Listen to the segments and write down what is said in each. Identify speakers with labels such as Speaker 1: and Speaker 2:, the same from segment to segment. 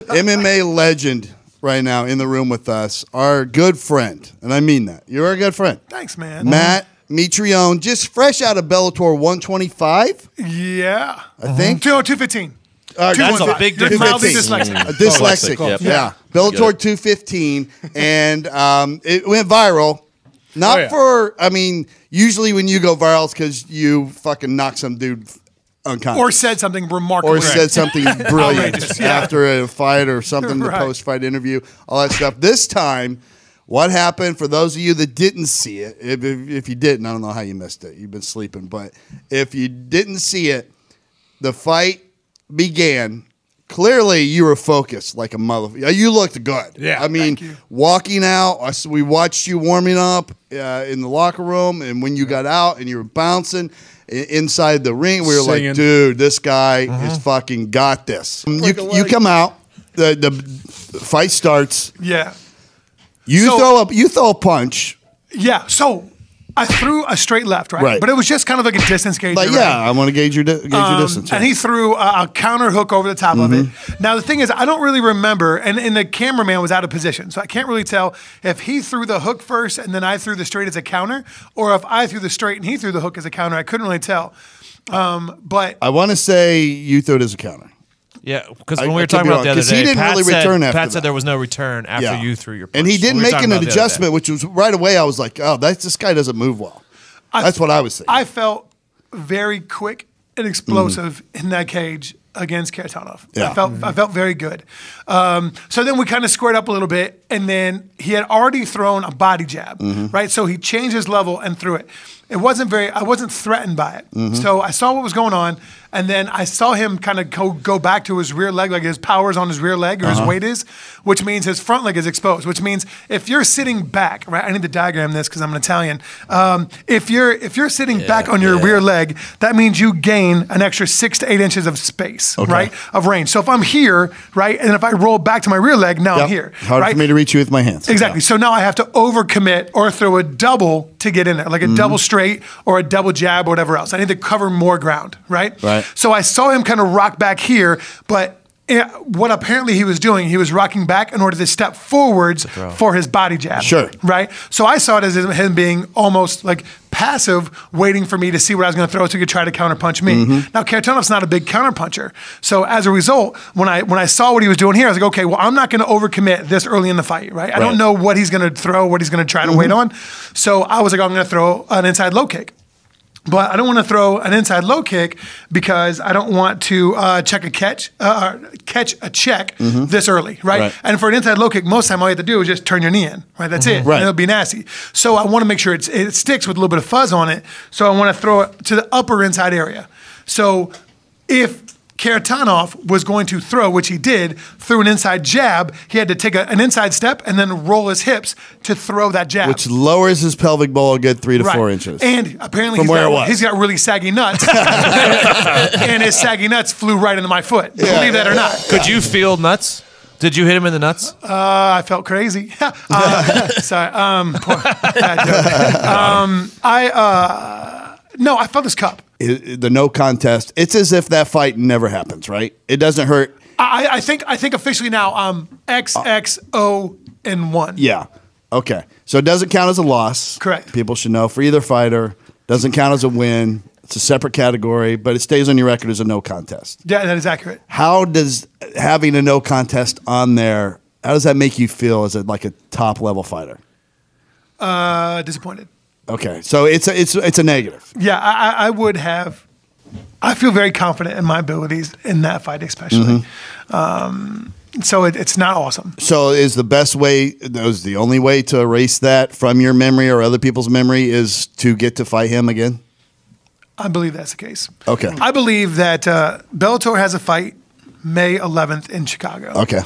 Speaker 1: MMA legend right now in the room with us, our good friend, and I mean that. You're a good friend.
Speaker 2: Thanks, man.
Speaker 1: Matt Mitrione, just fresh out of Bellator 125.
Speaker 2: Yeah.
Speaker 1: I think.
Speaker 2: 215.
Speaker 3: That's a big
Speaker 2: You're
Speaker 3: difference.
Speaker 2: mildly dyslexic.
Speaker 1: Dyslexic.
Speaker 3: Yep.
Speaker 1: Yeah. Bellator 215. And it went viral. Not for, I mean, usually when you go viral, it's because you fucking knock some dude unconscious.
Speaker 2: Or said something remarkable.
Speaker 1: Or said something brilliant
Speaker 2: Outrageous, yeah.
Speaker 1: after a fight or something, the
Speaker 2: Right.
Speaker 1: post-fight interview, all that stuff. This time, what happened, for those of you that didn't see it, if you didn't, I don't know how you missed it. You've been sleeping. But if you didn't see it, the fight began. Clearly, you were focused like a motherfucker. You looked good.
Speaker 2: Yeah,
Speaker 1: I mean,
Speaker 2: thank you.
Speaker 1: walking out, we watched you warming up in the locker room, and when you got out and you were bouncing inside the ring, we were
Speaker 4: Singing.
Speaker 1: like, dude, this guy is fucking got this. You come out, the fight starts.
Speaker 2: Yeah.
Speaker 1: You throw a punch.
Speaker 2: Yeah. So I threw a straight left, right?
Speaker 1: Right.
Speaker 2: But it was just kind of like a distance gauge.
Speaker 1: But yeah, I want to gauge your distance.
Speaker 2: And he threw a counter hook over the top of it. Now, the thing is, I don't really remember, and the cameraman was out of position, so I can't really tell if he threw the hook first and then I threw the straight as a counter, or if I threw the straight and he threw the hook as a counter. I couldn't really tell. But
Speaker 1: I want to say you threw it as a counter.
Speaker 3: Yeah, because when
Speaker 1: I
Speaker 3: we were
Speaker 1: could
Speaker 3: talking
Speaker 1: be
Speaker 3: about
Speaker 1: wrong,
Speaker 3: the other
Speaker 1: 'cause he
Speaker 3: day,
Speaker 1: didn't
Speaker 3: Pat
Speaker 1: really
Speaker 3: said,
Speaker 1: return after
Speaker 3: Pat said
Speaker 1: that.
Speaker 3: there was no return after you threw your punch.
Speaker 1: And he didn't make an
Speaker 3: talking about the other
Speaker 1: adjustment,
Speaker 3: day.
Speaker 1: which was right away. I was like, oh, this guy doesn't move well. That's what I was saying.
Speaker 2: I felt very quick and explosive in that cage against Kharitonov.
Speaker 1: Yeah.
Speaker 2: I felt very good. So then we kind of squared up a little bit, and then he had already thrown a body jab, right? So he changed his level and threw it. I wasn't threatened by it. So I saw what was going on, and then I saw him kind of go back to his rear leg, like his power's on his rear leg, or his weight is, which means his front leg is exposed, which means if you're sitting back, right? I need to diagram this because I'm an Italian. If you're sitting back on your rear leg, that means you gain an extra 6 to 8 inches of space, right? Of range. So if I'm here, right, and if I roll back to my rear leg, now I'm here.
Speaker 1: Hard for me to reach you with my hands.
Speaker 2: Exactly. So now I have to overcommit or throw a double to get in there, like a double straight or a double jab or whatever else. I need to cover more ground, right?
Speaker 1: Right.
Speaker 2: So I saw him kind of rock back here, but what apparently he was doing, he was rocking back in order to step forwards for his body jab.
Speaker 1: Sure.
Speaker 2: Right? So I saw it as him being almost like passive, waiting for me to see what I was going to throw so he could try to counterpunch me. Now, Kharitonov's not a big counterpuncher. So as a result, when I saw what he was doing here, I was like, okay, well, I'm not going to overcommit this early in the fight, right? I don't know what he's going to throw, what he's going to try to wait on. So I was like, I'm going to throw an inside low kick. But I don't want to throw an inside low kick because I don't want to catch a check this early, right? And for an inside low kick, most of the time all you have to do is just turn your knee in, right? That's it.
Speaker 1: Right.
Speaker 2: And it'll be nasty. So I want to make sure it sticks with a little bit of fuzz on it. So I want to throw it to the upper inside area. So if Kharitonov was going to throw, which he did, through an inside jab, he had to take an inside step and then roll his hips to throw that jab.
Speaker 1: Which lowers his pelvic bowl a good 3 to 4 inches.
Speaker 2: And apparently
Speaker 1: He's
Speaker 2: got really saggy nuts. And his saggy nuts flew right into my foot. Believe that or not.
Speaker 3: Could you feel nuts? Did you hit him in the nuts?
Speaker 2: I felt crazy. Sorry. No, I felt his cup.
Speaker 1: The no contest. It's as if that fight never happens, right? It doesn't hurt.
Speaker 2: I think officially now I'm XXO-1.
Speaker 1: Yeah. Okay. So it doesn't count as a loss.
Speaker 2: Correct.
Speaker 1: People should know for either fighter. Doesn't count as a win. It's a separate category, but it stays on your record as a no contest.
Speaker 2: Yeah, that is accurate.
Speaker 1: How does having a no contest on there, how does that make you feel as a top level fighter?
Speaker 2: Disappointed.
Speaker 1: Okay. So it's a negative.
Speaker 2: Yeah, I would have. I feel very confident in my abilities in that fight, especially. So it's not awesome.
Speaker 1: So is the best way, is the only way to erase that from your memory or other people's memory is to get to fight him again?
Speaker 2: I believe that's the case.
Speaker 1: Okay.
Speaker 2: I believe that Bellator has a fight May 11th in Chicago.
Speaker 1: Okay.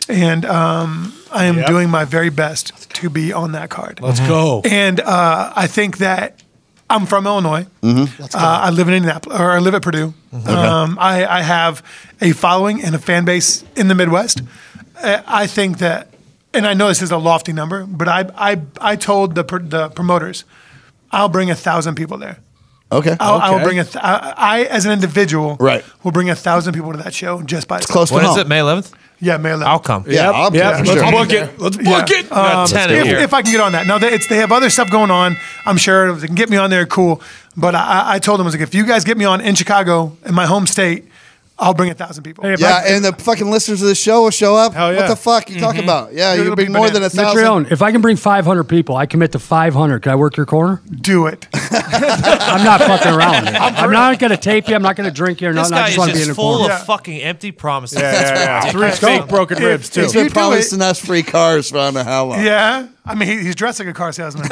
Speaker 2: And I am doing my very best to be on that card.
Speaker 4: Let's go.
Speaker 2: And I think that I'm from Illinois. I live in Indianapolis, or I live at Purdue. I have a following and a fan base in the Midwest. I think that, and I know this is a lofty number, but I told the promoters, I'll bring 1,000 people there.
Speaker 1: Okay.
Speaker 2: I will bring I as an individual,
Speaker 1: Right.
Speaker 2: will bring 1,000 people to that show just by itself.
Speaker 1: Close to
Speaker 3: When
Speaker 1: home.
Speaker 3: is it? May 11th?
Speaker 2: Yeah, May 11th.
Speaker 3: I'll come.
Speaker 1: Yeah, I'll be there for
Speaker 4: Let's
Speaker 1: sure.
Speaker 4: book it. Let's book it.
Speaker 3: Got 10 in here.
Speaker 2: If I can get on that. Now, they have other stuff going on. I'm sure if they can get me on there, cool. But I told them, I was like, if you guys get me on in Chicago, in my home state, I'll bring 1,000 people.
Speaker 4: Hey,
Speaker 1: Yeah, and the fucking listeners of the show will show up.
Speaker 4: Hell yeah.
Speaker 1: What the fuck you talking about? Yeah,
Speaker 2: It'll
Speaker 1: you'll
Speaker 2: be
Speaker 1: bring more than
Speaker 2: bananas.
Speaker 1: 1,000.
Speaker 5: Mitrione, if I can bring 500 people, I commit to 500. Can I work your corner?
Speaker 2: Do it.
Speaker 5: I'm not fucking around. I'm not going to tape you. I'm not going to drink you or
Speaker 3: This
Speaker 5: nothing. I
Speaker 3: guy
Speaker 5: just
Speaker 3: is
Speaker 5: want to be in
Speaker 3: just
Speaker 5: the
Speaker 3: full
Speaker 5: corner.
Speaker 3: of fucking empty promises.
Speaker 4: Yeah.
Speaker 3: That's
Speaker 4: 3 fake broken ribs, too.
Speaker 1: He's
Speaker 2: you
Speaker 1: been
Speaker 2: do
Speaker 1: promising us free cars for I don't know how long.
Speaker 2: Yeah. I mean, he's dressed like a car salesman.